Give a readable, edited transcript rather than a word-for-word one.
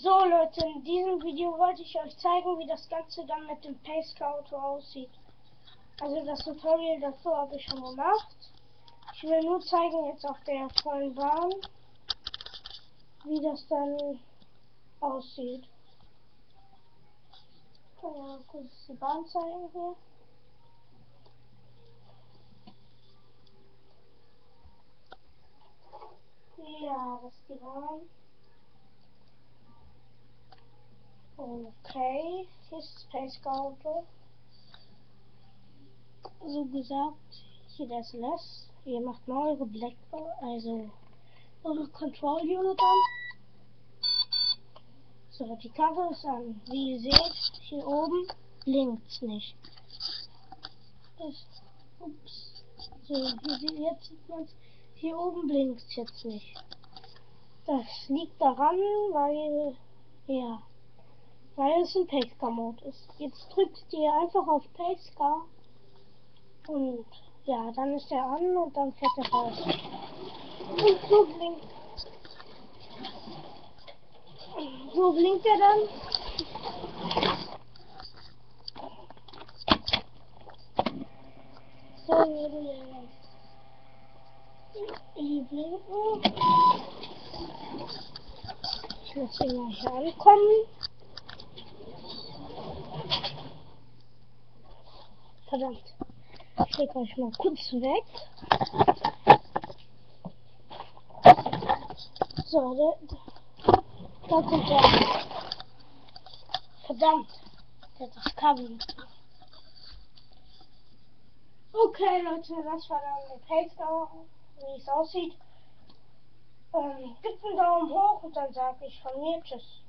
So Leute, in diesem Video wollte ich euch zeigen, wie das Ganze dann mit dem Pacecar-Auto aussieht. Also das Tutorial dazu habe ich schon gemacht. Ich will nur zeigen jetzt auf der vollen Bahn, wie das dann aussieht. Ja, kurz die Bahn zeigen hier. Ja, das ist die Bahn. Okay, hier ist das Pacecar-Auto. So gesagt, hier das LS. Ihr macht mal eure Blackboard, also eure Control Unit an. So, die Karre ist an. Wie ihr seht, hier oben blinkt's nicht. Ups. So, jetzt sieht man's. Hier oben blinkt's jetzt nicht. Das liegt daran, weil es ein Pacecar-Mode ist. Jetzt drückt ihr einfach auf Pacecar und ja, dann ist er an und dann fährt er raus. Und so blinkt er dann. So würde er hier blinken. Ich lasse ihn mal hier ankommen. Verdammt. Ich leg euch mal kurz weg. So, da kommt er. Verdammt. Der hat das Kabel nicht. Okay, Leute, das war dann der Pacecar, wie es aussieht. Gebt einen Daumen hoch und dann sage ich von mir Tschüss.